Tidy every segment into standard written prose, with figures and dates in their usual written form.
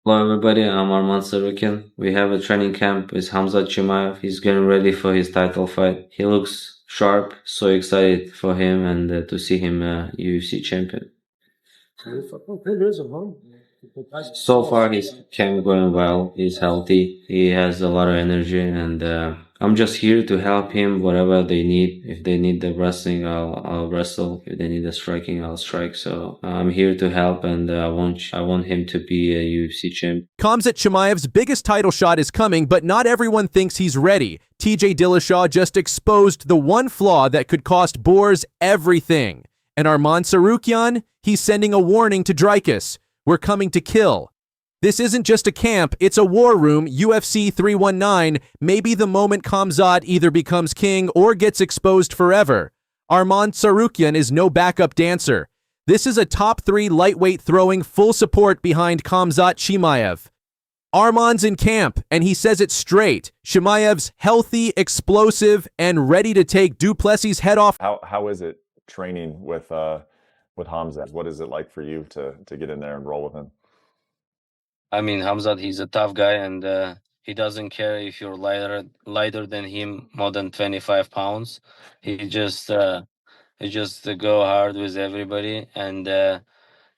Hello everybody, I'm Arman Tsarukyan. We have a training camp with Khamzat Chimaev. He's getting ready for his title fight. He looks sharp, so excited for him and to see him UFC champion. So far, his camp going well. He's healthy. He has a lot of energy, and I'm just here to help him whatever they need. If they need the wrestling, I'll wrestle. If they need the striking, I'll strike. So I'm here to help, and I want him to be a UFC champ. Khamzat Chimaev's biggest title shot is coming, but not everyone thinks he's ready. TJ Dillashaw just exposed the one flaw that could cost Borz everything. And Arman Tsarukyan, he's sending a warning to Dricus. We're coming to kill. This isn't just a camp, it's a war room. UFC 319 may be the moment Khamzat either becomes king or gets exposed forever. Arman Tsarukyan is no backup dancer. This is a top 3 lightweight throwing full support behind Khamzat Chimaev. Arman's in camp, and he says it straight. Chimaev's healthy, explosive, and ready to take du Plessis' head off. How is it training with Khamzat? What is it like for you to get in there and roll with him? I mean, Khamzat, he's a tough guy, and he doesn't care if you're lighter than him, more than 25 pounds. He just go hard with everybody, and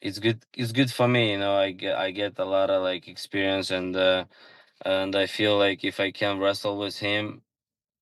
it's good. It's good for me, you know. I get a lot of like experience, and I feel like if I can wrestle with him,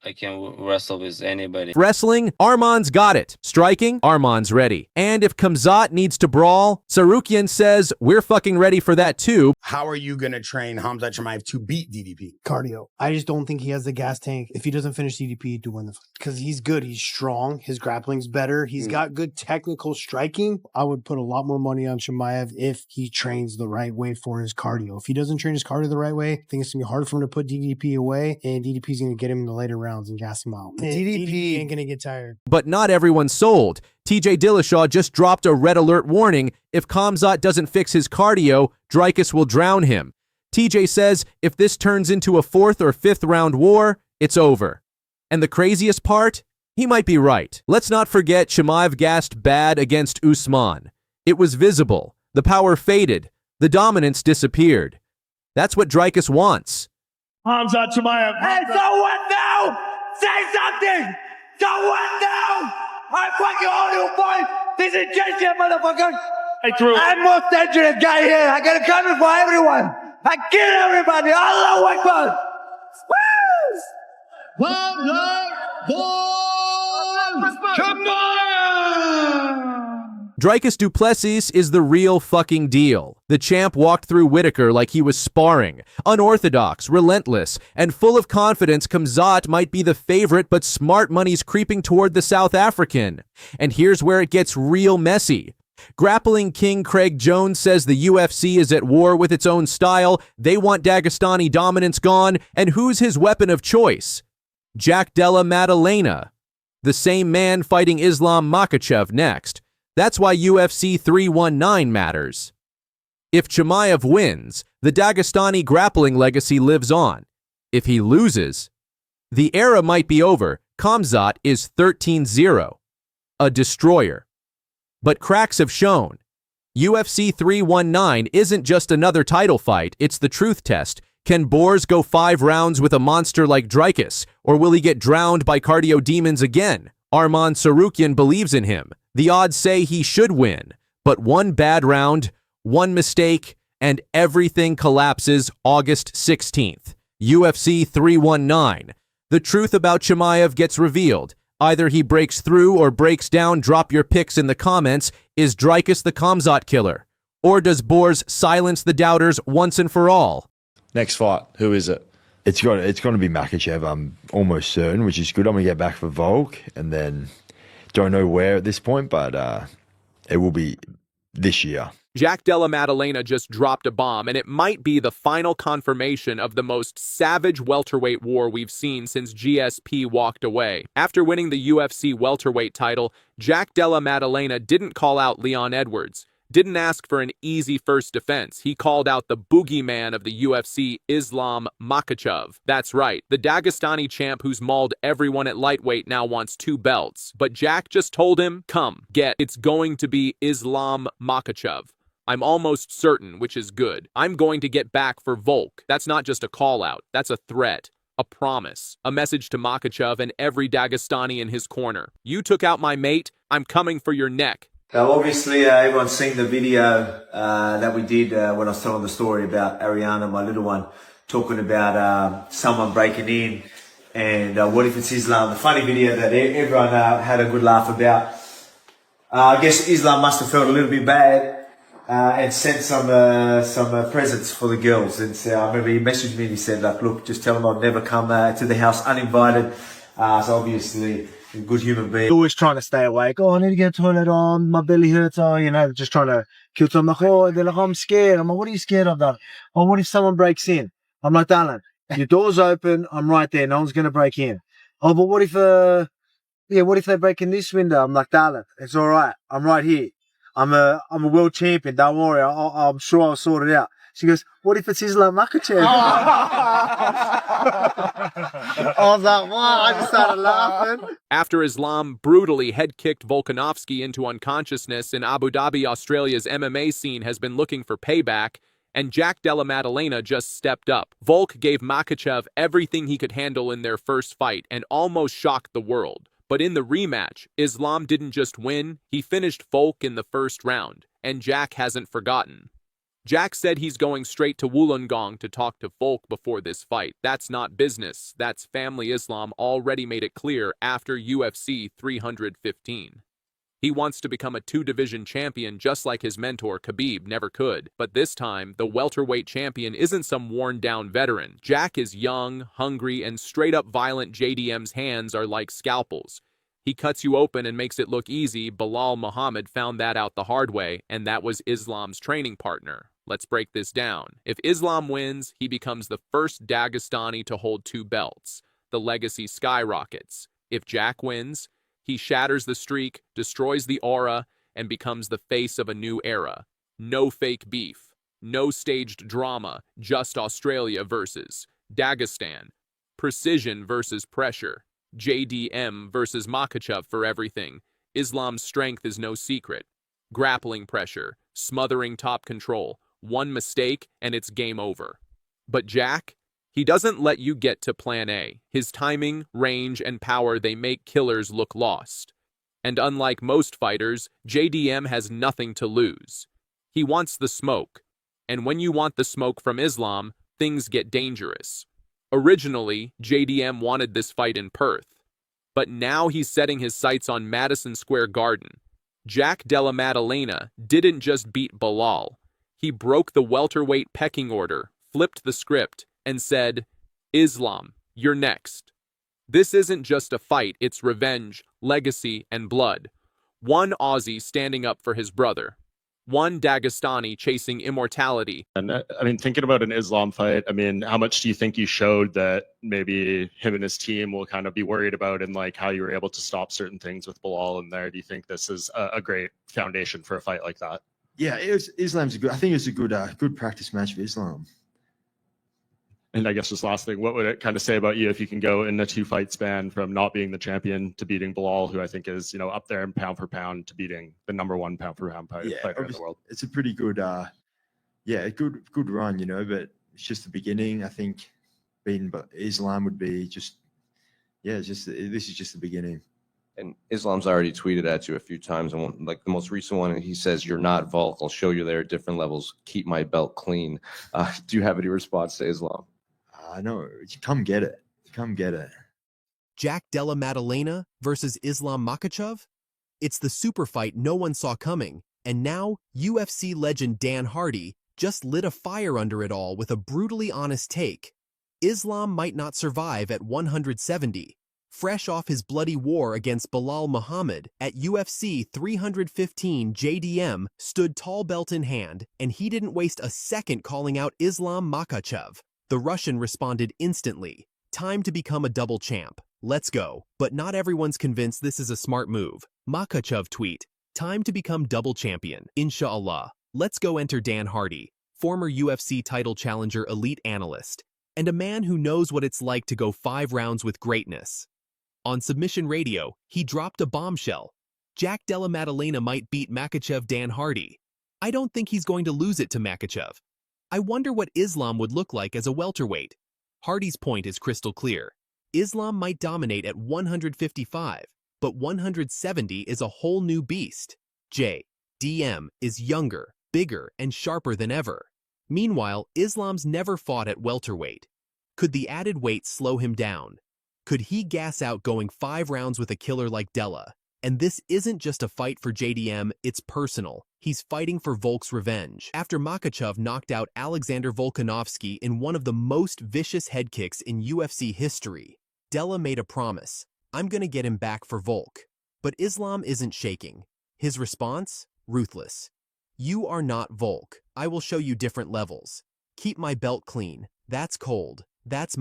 I can wrestle with anybody. Wrestling, Arman's got it. Striking, Arman's ready. And if Khamzat needs to brawl, Tsarukyan says we're fucking ready for that too. How are you going to train Khamzat Chimaev to beat DDP? Cardio. I just don't think he has the gas tank. If he doesn't finish DDP, to win the fight. Because he's good. He's strong. His grappling's better. He's got good technical striking. I would put a lot more money on Chimaev if he trains the right way for his cardio. If he doesn't train his cardio the right way, I think it's going to be hard for him to put DDP away, and DDP's going to get him in the later rounds and gas him out. DDP ain't going to get tired. But not everyone's sold. TJ Dillashaw just dropped a red alert warning. If Khamzat doesn't fix his cardio, Dricus will drown him. TJ says if this turns into a 4th or 5th round war, it's over. And the craziest part? He might be right. Let's not forget Chimaev gassed bad against Usman. It was visible. The power faded. The dominance disappeared. That's what Dricus wants. Khamzat Chimaev. Hey, so what now? Say something! So what now? I fucking own you, boy! This is just shit, motherfucker! Hey, Drew. I'm most dangerous guy here. I got a coming for everyone. I kill everybody. Allah Akbar. Dricus du Plessis is the real fucking deal. The champ walked through Whitaker like he was sparring. Unorthodox, relentless, and full of confidence, Khamzat might be the favorite, but smart money's creeping toward the South African. And here's where it gets real messy. Grappling king Craig Jones says the UFC is at war with its own style. They want Dagestani dominance gone, and who's his weapon of choice? Jack Della Maddalena, the same man fighting Islam Makachev next. That's why UFC 319 matters. If Chimaev wins, the Dagestani grappling legacy lives on. If he loses, the era might be over. Khamzat is 13-0, a destroyer. But cracks have shown. UFC 319 isn't just another title fight, it's the truth test. Can Borz go 5 rounds with a monster like Dricus, or will he get drowned by cardio demons again? Arman Tsarukyan believes in him. The odds say he should win, but one bad round, one mistake, and everything collapses August 16th. UFC 319. The truth about Chimaev gets revealed. Either he breaks through or breaks down. Drop your picks in the comments. Is Dricus the Khamzat killer? Or does Borz silence the doubters once and for all? Next fight, who is it? It's going to be Makachev, I'm almost certain, which is good. I'm going to get back for Volk, and then don't know where at this point, but it will be this year. Jack Della Maddalena just dropped a bomb, and it might be the final confirmation of the most savage welterweight war we've seen since GSP walked away. After winning the UFC welterweight title, Jack Della Maddalena didn't call out Leon Edwards, didn't ask for an easy first defense. He called out the boogeyman of the UFC, Islam Makachev. That's right, the Dagestani champ who's mauled everyone at lightweight now wants 2 belts. But Jack just told him, come, get, it's going to be Islam Makachev. I'm almost certain, which is good. I'm going to get back for Volk. That's not just a call-out. That's a threat. A promise. A message to Makachev and every Dagestani in his corner. You took out my mate. I'm coming for your neck. Now, obviously, everyone's seen the video that we did when I was telling the story about Ariana, my little one, talking about someone breaking in and what if it's Islam. The funny video that everyone had a good laugh about. I guess Islam must have felt a little bit bad and sent some presents for the girls. And so I remember he messaged me and he said, like, look, just tell them I'll never come to the house uninvited. So obviously, a good human being. Always trying to stay awake. Oh, I need to get a toilet on. My belly hurts. Oh, you know, just trying to kill time. Like, oh, they're like, I'm scared. I'm like, what are you scared of, darling? Oh, what if someone breaks in? I'm like, darling, your door's open. I'm right there. No one's going to break in. Oh, but what if, what if they break in this window? I'm like, darling, it's all right. I'm right here. I'm a world champion. Don't worry. I'm sure I'll sort it out. She goes, what if it's Islam Makachev? I was like, wow, I just started laughing. After Islam brutally head-kicked Volkanovski into unconsciousness in Abu Dhabi, Australia's MMA scene has been looking for payback, and Jack Della Maddalena just stepped up. Volk gave Makachev everything he could handle in their first fight and almost shocked the world. But in the rematch, Islam didn't just win, he finished Volk in the first round, and Jack hasn't forgotten. Jack said he's going straight to Wollongong to talk to Volk before this fight. That's not business. That's family. Islam already made it clear after UFC 315. He wants to become a two-division champion just like his mentor Khabib never could. But this time, the welterweight champion isn't some worn-down veteran. Jack is young, hungry, and straight-up violent. JDM's hands are like scalpels. He cuts you open and makes it look easy. Bilal Muhammad found that out the hard way, and that was Islam's training partner. Let's break this down. If Islam wins, he becomes the first Dagestani to hold 2 belts. The legacy skyrockets. If Jack wins, he shatters the streak, destroys the aura, and becomes the face of a new era. No fake beef. No staged drama. Just Australia versus Dagestan. Precision versus pressure. JDM versus Makachev for everything. Islam's strength is no secret. Grappling pressure. Smothering top control. One mistake, and it's game over. But Jack? He doesn't let you get to plan A. His timing, range, and power, they make killers look lost. And unlike most fighters, JDM has nothing to lose. He wants the smoke. And when you want the smoke from Islam, things get dangerous. Originally, JDM wanted this fight in Perth. But now he's setting his sights on Madison Square Garden. Jack Della Maddalena didn't just beat Bilal. He broke the welterweight pecking order, flipped the script, and said, Islam, you're next. This isn't just a fight, it's revenge, legacy, and blood. One Aussie standing up for his brother. One Dagestani chasing immortality. And I mean, thinking about an Islam fight, I mean, how much do you think you showed that maybe him and his team will kind of be worried about, and like how you were able to stop certain things with Bilal in there? Do you think this is a great foundation for a fight like that? Yeah, Islam's a good. I think it's a good practice match for Islam. And I guess just last thing, what would it kind of say about you if you can go in a 2-fight span from not being the champion to beating Bilal, who I think is, you know, up there in pound for pound, to beating the #1 pound for pound fighter in the world? It's a pretty good, good run, you know. But it's just the beginning. I think beating Islam would be just, this is just the beginning. And Islam's already tweeted at you a few times, and like the most recent one, he says, "You're not Volk. I'll show you there at different levels. Keep my belt clean." Do you have any response to Islam? No, come get it. Come get it. Jack Della Maddalena versus Islam Makachev? It's the super fight no one saw coming, and now UFC legend Dan Hardy just lit a fire under it all with a brutally honest take. Islam might not survive at 170. Fresh off his bloody war against Bilal Muhammad at UFC 315, JDM stood tall belt in hand, and he didn't waste a second calling out Islam Makachev. The Russian responded instantly. Time to become a double champ. Let's go. But not everyone's convinced this is a smart move. Makachev tweet, time to become double champion. Inshallah. Let's go. Enter Dan Hardy, former UFC title challenger, elite analyst, and a man who knows what it's like to go 5 rounds with greatness. On Submission Radio, he dropped a bombshell. Jack Della Maddalena might beat Makachev Dan Hardy. I don't think he's going to lose it to Makachev. I wonder what Islam would look like as a welterweight. Hardy's point is crystal clear. Islam might dominate at 155, but 170 is a whole new beast. DM is younger, bigger, and sharper than ever. Meanwhile, Islam's never fought at welterweight. Could the added weight slow him down? Could he gas out going 5 rounds with a killer like Della? And this isn't just a fight for JDM, it's personal. He's fighting for Volk's revenge. After Makachev knocked out Alexander Volkanovski in one of the most vicious head kicks in UFC history, Della made a promise. I'm gonna get him back for Volk. But Islam isn't shaking. His response? Ruthless. You are not Volk. I will show you different levels. Keep my belt clean. That's cold. That's